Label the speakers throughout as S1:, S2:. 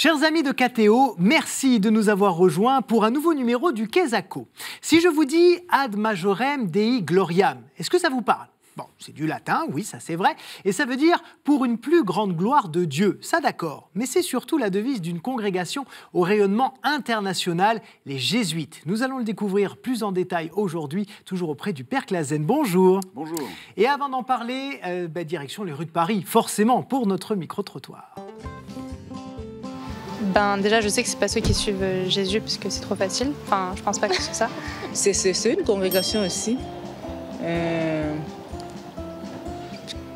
S1: Chers amis de KTO, merci de nous avoir rejoints pour un nouveau numéro du Quesaco. Si je vous dis Ad Majorem Dei Gloriam, est-ce que ça vous parle? Bon, c'est du latin, oui, ça c'est vrai, et ça veut dire « pour une plus grande gloire de Dieu », ça d'accord, mais c'est surtout la devise d'une congrégation au rayonnement international, les Jésuites. Nous allons le découvrir plus en détail aujourd'hui, toujours auprès du Père Clasen. Bonjour.
S2: Bonjour.
S1: Et avant d'en parler, direction les rues de Paris, forcément, pour notre micro-trottoir.
S3: Déjà, je sais que c'est pas ceux qui suivent Jésus parce que c'est trop facile. Enfin, je pense pas que c'est ça.
S4: C'est une congrégation aussi.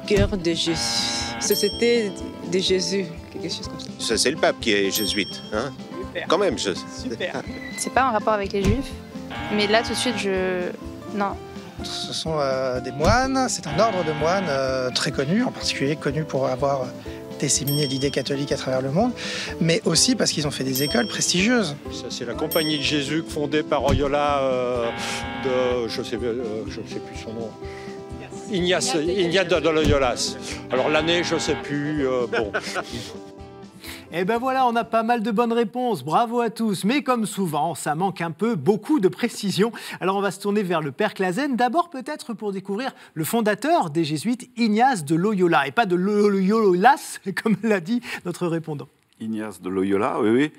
S4: Cœur de Jésus. Société de Jésus. Quelque chose comme ça.
S5: C'est le pape qui est jésuite. Hein?
S1: Super.
S5: Quand même,
S1: Super.
S3: C'est pas en rapport avec les Juifs. Mais là, tout de suite, Non.
S6: Ce sont des moines. C'est un ordre de moines très connu, en particulier connu pour avoir disséminé l'idée catholique à travers le monde, mais aussi parce qu'ils ont fait des écoles prestigieuses.
S7: Ça, c'est la Compagnie de Jésus fondée par Loyola je sais plus son nom. Ignace de Loyola. Alors l'année, je sais plus. Bon.
S1: Et ben voilà, on a pas mal de bonnes réponses, bravo à tous. Mais comme souvent, ça manque un peu, beaucoup de précision. Alors on va se tourner vers le Père Clasen, d'abord peut-être pour découvrir le fondateur des Jésuites, Ignace de Loyola, et pas de Loyolas, comme l'a dit notre répondant.
S2: Ignace de Loyola, oui.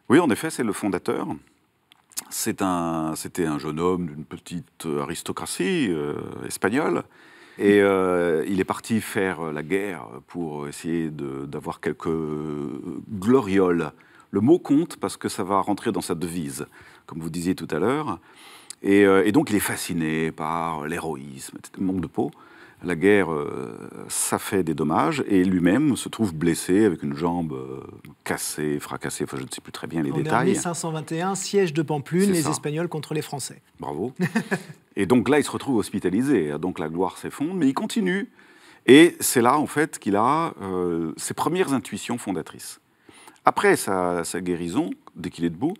S2: Oui, en effet, c'est le fondateur. C'était un jeune homme d'une petite aristocratie espagnole. Et il est parti faire la guerre pour essayer d'avoir quelques glorioles. Le mot compte parce que ça va rentrer dans sa devise, comme vous disiez tout à l'heure. Et donc il est fasciné par l'héroïsme, le manque de peau. La guerre, ça fait des dommages, et lui-même se trouve blessé avec une jambe cassée, fracassée, enfin je ne sais plus très bien les détails.
S1: On est en 1521, siège de Pampelune, les Espagnols contre les Français.
S2: Bravo. Et donc là, il se retrouve hospitalisé, donc la gloire s'effondre, mais il continue. Et c'est là, en fait, qu'il a ses premières intuitions fondatrices. Après sa guérison, dès qu'il est debout,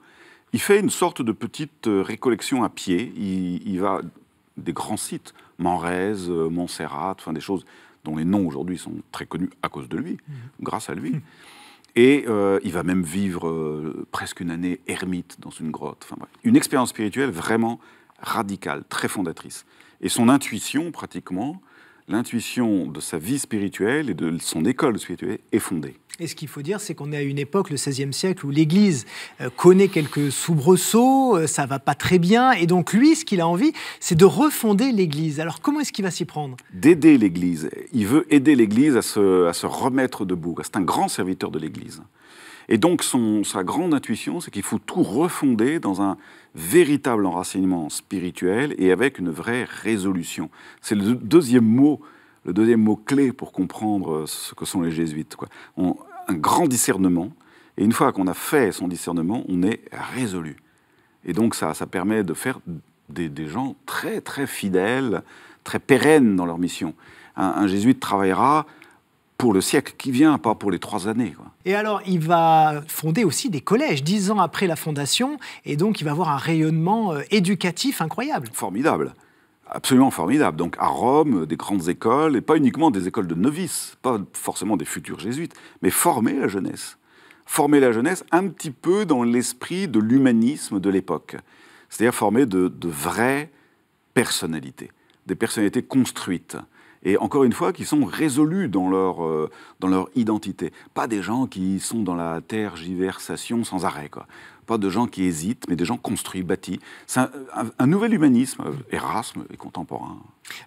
S2: il fait une sorte de petite récollection à pied. Il va des grands sites, Manresa, Montserrat, enfin des choses dont les noms aujourd'hui sont très connus à cause de lui, grâce à lui. Et il va même vivre presque une année ermite dans une grotte. Enfin, bref. Une expérience spirituelle vraiment radicale, très fondatrice. Et son intuition, pratiquement, l'intuition de sa vie spirituelle et de son école spirituelle est fondée.
S1: Et ce qu'il faut dire, c'est qu'on est à une époque, le XVIe siècle, où l'Église connaît quelques soubresauts, ça ne va pas très bien, et donc lui, ce qu'il a envie, c'est de refonder l'Église. Alors comment est-ce qu'il va s'y prendre?
S2: D'aider l'Église. Il veut aider l'Église à se remettre debout. C'est un grand serviteur de l'Église. Et donc sa grande intuition, c'est qu'il faut tout refonder dans un véritable enracinement spirituel et avec une vraie résolution. C'est le deuxième mot clé pour comprendre ce que sont les jésuites, quoi. Un grand discernement, et une fois qu'on a fait son discernement, on est résolu. Et donc ça permet de faire des gens très, très fidèles, très pérennes dans leur mission. Un jésuite travaillera pour le siècle qui vient, pas pour les 3 années, quoi.
S1: Et alors, il va fonder aussi des collèges, 10 ans après la fondation, et donc il va avoir un rayonnement éducatif incroyable.
S2: Formidable. Absolument formidable. Donc à Rome, des grandes écoles, et pas uniquement des écoles de novices, pas forcément des futurs jésuites, mais former la jeunesse. Former la jeunesse un petit peu dans l'esprit de l'humanisme de l'époque. C'est-à-dire former de vraies personnalités, des personnalités construites. Et encore une fois, qui sont résolus dans leur identité. Pas des gens qui sont dans la tergiversation sans arrêt, quoi. Pas de gens qui hésitent, mais des gens construits, bâtis. C'est un nouvel humanisme, Erasme et contemporain.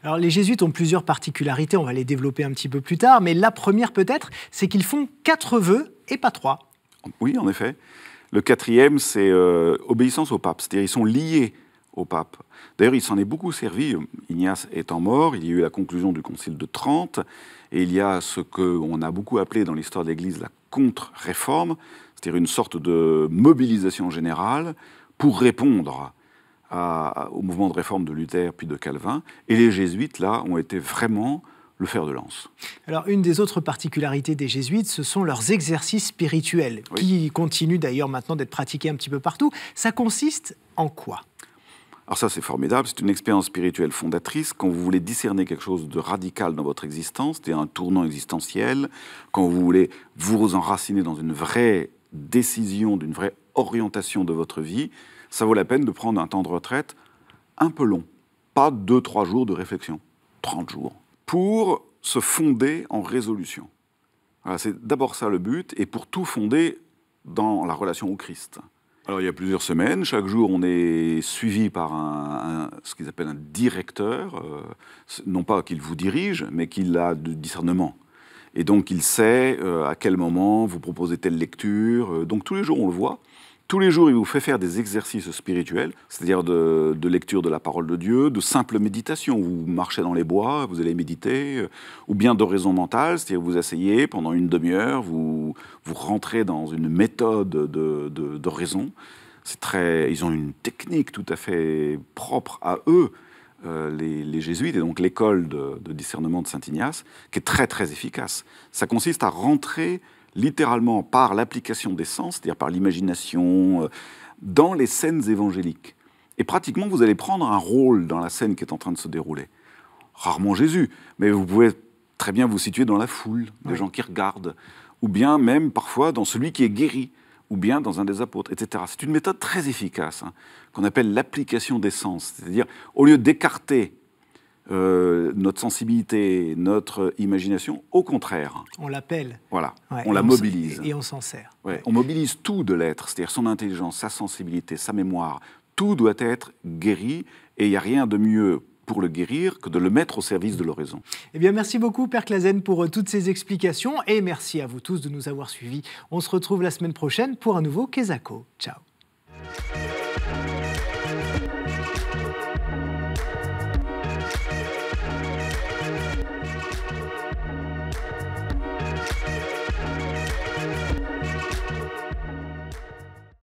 S1: Alors les jésuites ont plusieurs particularités, on va les développer un petit peu plus tard, mais la première peut-être, c'est qu'ils font 4 vœux et pas 3.
S2: Oui, en effet. Le 4e, c'est obéissance au pape, c'est-à-dire ils sont liés au pape. D'ailleurs, il s'en est beaucoup servi. Ignace étant mort, il y a eu la conclusion du Concile de Trente, et il y a ce qu'on a beaucoup appelé dans l'histoire de l'Église la contre-réforme, c'est-à-dire une sorte de mobilisation générale pour répondre au mouvement de réforme de Luther puis de Calvin. Et les jésuites, là, ont été vraiment le fer de lance.
S1: Alors, une des autres particularités des jésuites, ce sont leurs exercices spirituels, qui continuent d'ailleurs maintenant d'être pratiqués un petit peu partout. Ça consiste en quoi ?
S2: Alors ça, c'est formidable, c'est une expérience spirituelle fondatrice. Quand vous voulez discerner quelque chose de radical dans votre existence, c'est un tournant existentiel, quand vous voulez vous enraciner dans une vraie décision, d'une vraie orientation de votre vie, ça vaut la peine de prendre un temps de retraite un peu long. Pas 2-3 jours de réflexion, 30 jours, pour se fonder en résolution. Voilà, c'est d'abord ça le but, et pour tout fonder dans la relation au Christ. Alors il y a plusieurs semaines, chaque jour on est suivi par ce qu'ils appellent un directeur, non pas qu'il vous dirige, mais qu'il a du discernement. Et donc il sait à quel moment vous proposez telle lecture, donc tous les jours on le voit. Tous les jours, il vous fait faire des exercices spirituels, c'est-à-dire de lecture de la parole de Dieu, de simple méditation. Vous marchez dans les bois, vous allez méditer, ou bien d'oraison mentale, c'est-à-dire vous asseyez pendant une demi-heure, vous rentrez dans une méthode d'oraison. Ils ont une technique tout à fait propre à eux, les jésuites, et donc l'école de discernement de Saint-Ignace, qui est très très efficace. Ça consiste à rentrer littéralement par l'application des sens, c'est-à-dire par l'imagination, dans les scènes évangéliques. Et pratiquement, vous allez prendre un rôle dans la scène qui est en train de se dérouler. Rarement Jésus, mais vous pouvez très bien vous situer dans la foule, des gens qui regardent, ou bien même parfois dans celui qui est guéri, ou bien dans un des apôtres, etc. C'est une méthode très efficace, qu'on appelle l'application des sens. C'est-à-dire, au lieu d'écarter notre sensibilité, notre imagination, au contraire.
S1: On l'appelle.
S2: Voilà, on la mobilise.
S1: Et on s'en sert.
S2: Ouais. On mobilise tout de l'être, c'est-à-dire son intelligence, sa sensibilité, sa mémoire. Tout doit être guéri, et il n'y a rien de mieux pour le guérir que de le mettre au service de l'oraison.
S1: Eh bien, merci beaucoup, Père Clasen, pour toutes ces explications, et merci à vous tous de nous avoir suivis. On se retrouve la semaine prochaine pour un nouveau Quesaco. Ciao.